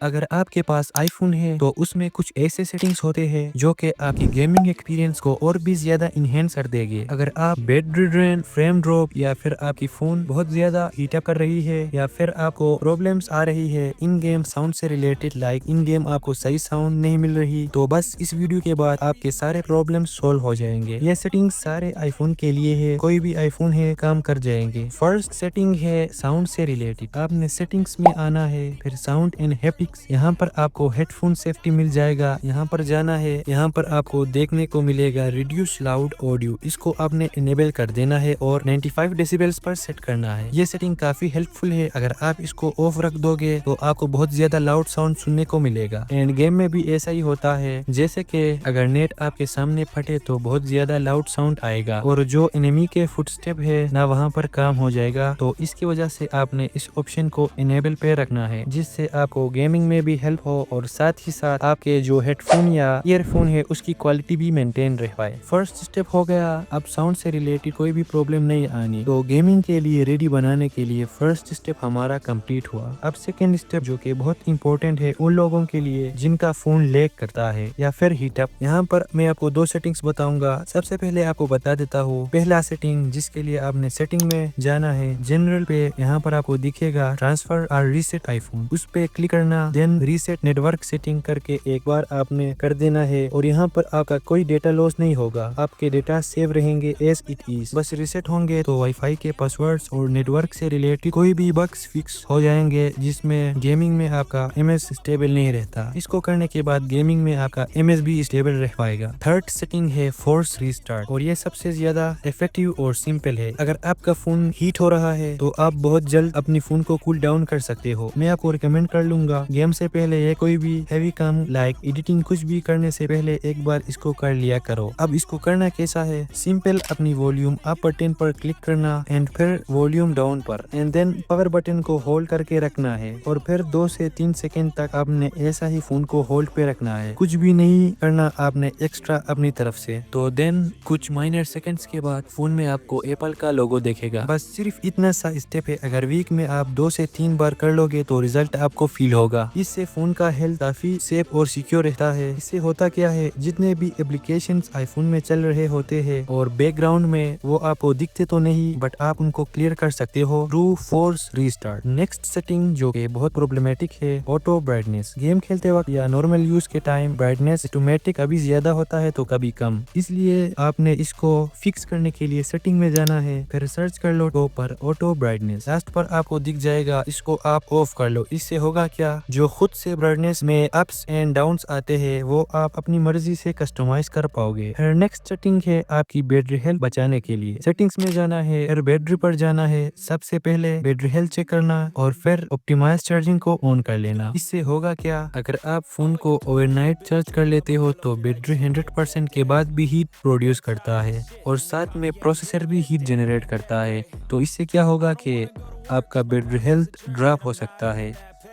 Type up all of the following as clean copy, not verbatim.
अगर आपके पास आईफोन है तो उसमें कुछ ऐसे सेटिंग्स होते हैं जो कि आपकी गेमिंग एक्सपीरियंस को और भी ज्यादा इनहेंस कर देंगे। अगर आप बैटरी ड्रेन, फ्रेम ड्रॉप या फिर आपकी फोन बहुत ज्यादा हीटअप कर रही है या फिर आपको प्रॉब्लम्स आ रही है इन गेम साउंड से रिलेटेड, लाइक इन गेम आपको सही साउंड नहीं मिल रही, तो बस इस वीडियो के बाद आपके सारे प्रॉब्लम सॉल्व हो जाएंगे। ये सेटिंग्स सारे आईफोन के लिए है, कोई भी आईफोन है काम कर जाएंगे। फर्स्ट सेटिंग है साउंड से रिलेटेड। आपने सेटिंग्स में आना है, फिर साउंड एंड हैप्टिक्स, यहाँ पर आपको हेडफोन सेफ्टी मिल जाएगा, यहाँ पर जाना है। यहाँ पर आपको देखने को मिलेगा रिड्यूस लाउड ऑडियो, इसको आपने इनेबल कर देना है और 95 डेसिबल्स पर सेट करना है। ये सेटिंग काफी हेल्पफुल है। अगर आप इसको ऑफ रख दोगे तो आपको बहुत ज्यादा लाउड साउंड सुनने को मिलेगा। एंड गेम में भी ऐसा ही होता है, जैसे कि अगर नेट आपके सामने फटे तो बहुत ज्यादा लाउड साउंड आएगा और जो एनिमी के फुटस्टेप है ना वहाँ पर काम हो जाएगा। तो इसकी वजह से आपने इस ऑप्शन को इनेबल पे रखना है, जिससे आपको गेमिंग में भी हेल्प हो और साथ ही साथ आपके जो हेडफोन या ईयरफोन है उसकी क्वालिटी भी मेंटेन रह पाए। फर्स्ट स्टेप हो गया। अब साउंड से रिलेटेड कोई भी प्रॉब्लम नहीं आनी, तो गेमिंग के लिए रेडी बनाने के लिए फर्स्ट स्टेप हमारा कंप्लीट हुआ। अब सेकेंड स्टेप जो कि बहुत इंपॉर्टेंट है उन लोगों के लिए जिनका फोन लैग करता है या फिर हीटअप। यहाँ पर मैं आपको दो सेटिंग्स बताऊंगा। सबसे पहले आपको बता देता हूँ पहला सेटिंग, जिसके लिए आपने सेटिंग में जाना है। जनरल पे यहाँ पर आपको दिखेगा ट्रांसफर और रीसेट आईफोन, उस पे क्लिक करना। देन रीसेट नेटवर्क सेटिंग करके एक बार आपने कर देना है और यहाँ पर आपका कोई डेटा लॉस नहीं होगा, आपके डेटा सेव रहेंगे एज इट इज। बस रीसेट होंगे तो वाईफाई के पासवर्ड्स और नेटवर्क से रिलेटेड कोई भी बग्स फिक्स हो जाएंगे, जिसमें गेमिंग में आपका एमएस स्टेबल नहीं रहता। इसको करने के बाद गेमिंग में आपका एमएस भी स्टेबल रह पाएगा। थर्ड सेटिंग है फोर्स रीस्टार्ट, और ये सबसे ज्यादा इफेक्टिव और सिंपल है। अगर आपका फोन हीट हो रहा है तो आप बहुत जल्द अपनी फोन को कूल डाउन कर सकते हो। मैं आपको रिकमेंड कर लूंगा गेम से पहले या कोई भी हैवी काम लाइक एडिटिंग कुछ भी करने से पहले एक बार इसको कर लिया करो। अब इसको करना कैसा है, सिंपल अपनी वॉल्यूम अप बटन पर क्लिक करना एंड फिर वॉल्यूम डाउन पर एंड देन पावर बटन को होल्ड करके रखना है और फिर 2 से 3 सेकंड तक आपने ऐसा ही फोन को होल्ड पे रखना है, कुछ भी नहीं करना आपने एक्स्ट्रा अपनी तरफ से। तो देन कुछ माइनर सेकंड्स के बाद फोन में आपको एप्पल का लोगो दिखेगा। बस सिर्फ इतना सा स्टेप है। अगर वीक में आप 2 से 3 बार कर लोगे तो रिजल्ट आपको फील होगा। इससे फोन का हेल्थ काफी सेफ और सिक्योर रहता है। इससे होता क्या है, जितने भी एप्लीकेशंस आईफोन में चल रहे होते हैं और बैकग्राउंड में वो आपको दिखते तो नहीं, बट आप उनको क्लियर कर सकते हो through force restart. Next setting जो कि बहुत प्रॉब्लमेटिक है, ऑटो ब्राइटनेस। गेम खेलते वक्त या नॉर्मल यूज के टाइम ब्राइटनेस ऑटोमेटिक कभी ज्यादा होता है तो कभी कम, इसलिए आपने इसको फिक्स करने के लिए सेटिंग में जाना है, फिर सर्च कर लो टॉप पर ऑटो ब्राइटनेस। लास्ट पर आपको दिख जाएगा, इसको आप ऑफ कर लो। इससे होगा क्या, जो खुद से ब्राइटनेस में अप्स एंड डाउन्स आते हैं वो आप अपनी मर्जी से कस्टमाइज कर पाओगे। फिर नेक्स्ट सेटिंग है आपकी बैटरी हेल्थ बचाने के लिए। सेटिंग्स में जाना है, फिर बैटरी पर जाना है। सबसे पहले बैटरी हेल्थ चेक करना और फिर ऑप्टिमाइज चार्जिंग को ऑन कर लेना। इससे होगा क्या, अगर आप फोन को ओवरनाइट चार्ज कर लेते हो तो बैटरी 100% के बाद भी हीट प्रोड्यूस करता है और साथ में प्रोसेसर भी हीट जनरेट करता है। तो इससे क्या होगा कि आपका बैटरी हेल्थ ड्रॉप हो सकता है।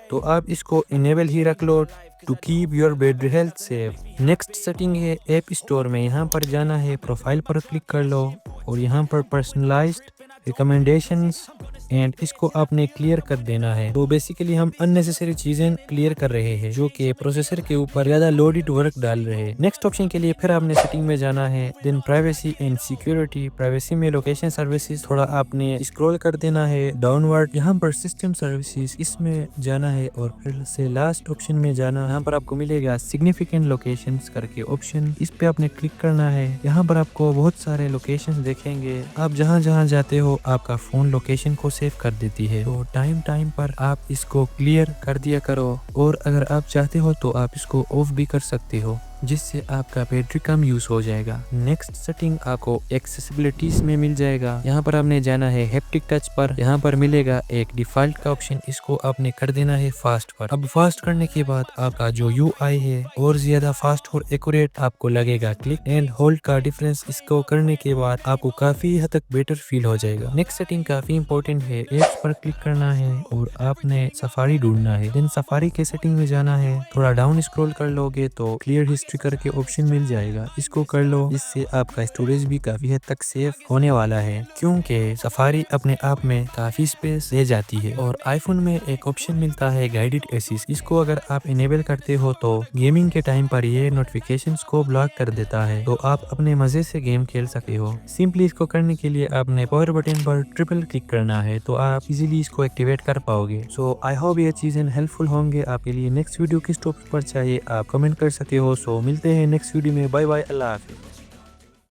तो आप इसको इनेबल ही रख लो to keep your battery health safe. Next setting है ऐप स्टोर में। यहाँ पर जाना है, प्रोफाइल पर क्लिक कर लो और यहाँ पर पर्सनलाइज्ड रिकमेंडेशंस एंड इसको आपने क्लियर कर देना है। तो बेसिकली हम अननेसेसरी चीजें क्लियर कर रहे हैं जो कि प्रोसेसर के ऊपर ज्यादा लोडेड वर्क डाल रहे हैं। नेक्स्ट ऑप्शन के लिए फिर आपने सेटिंग में जाना है, then privacy and security. Privacy में लोकेशन सर्विसेज थोड़ा आपने स्क्रॉल कर देना है डाउनवर्ड, यहाँ पर सिस्टम सर्विसेज इसमें जाना है और फिर से लास्ट ऑप्शन में जाना। यहाँ पर आपको मिलेगा सिग्निफिकेंट लोकेशंस करके ऑप्शन, इस पे आपने क्लिक करना है। यहाँ पर आपको बहुत सारे लोकेशंस देखेंगे, आप जहाँ जहाँ जाते हो आपका फोन लोकेशन को सेव कर देती है। तो टाइम पर आप इसको क्लियर कर दिया करो और अगर आप चाहते हो तो आप इसको ऑफ भी कर सकते हो, जिससे आपका बैटरी कम यूज हो जाएगा। नेक्स्ट सेटिंग आपको एक्सेसिबिलिटीज में मिल जाएगा। यहाँ पर आपने जाना है हैप्टिक टच पर, यहाँ पर मिलेगा एक डिफॉल्ट का ऑप्शन, इसको आपने कर देना है फास्ट पर। अब फास्ट करने के बाद आपका जो यूआई है और ज्यादा फास्ट और एक्यूरेट आपको लगेगा। क्लिक एंड होल्ड का डिफरेंस इसको करने के बाद आपको काफी हद तक बेटर फील हो जाएगा। नेक्स्ट सेटिंग काफी इंपॉर्टेंट है, एप्स पर क्लिक करना है और आपने सफारी ढूंढना है। देन सफारी के सेटिंग में जाना है, थोड़ा डाउन स्क्रॉल कर लोगे तो क्लियर स्टिकर के ऑप्शन मिल जाएगा, इसको कर लो। इससे आपका स्टोरेज भी काफी हद तक सेफ होने वाला है, क्योंकि सफारी अपने आप में काफी स्पेस ले जाती है। और आईफोन में एक ऑप्शन मिलता है गाइडेड एसिस्ट, इसको अगर आप इनेबल करते हो तो गेमिंग के टाइम पर ये नोटिफिकेशंस को ब्लॉक कर देता है, तो आप अपने मजे से गेम खेल सकते हो। सिंपली इसको करने के लिए आपने पावर बटन पर ट्रिपल क्लिक करना है, तो आप इजीली इसको एक्टिवेट कर पाओगे। सो आई होप ये चीजें हेल्पफुल होंगे आपके लिए। नेक्स्ट वीडियो किस टॉपिक पर चाहिए आप कमेंट कर सकते हो। सो मिलते हैं नेक्स्ट वीडियो में। बाय बाय, अल्लाह हाफिज़।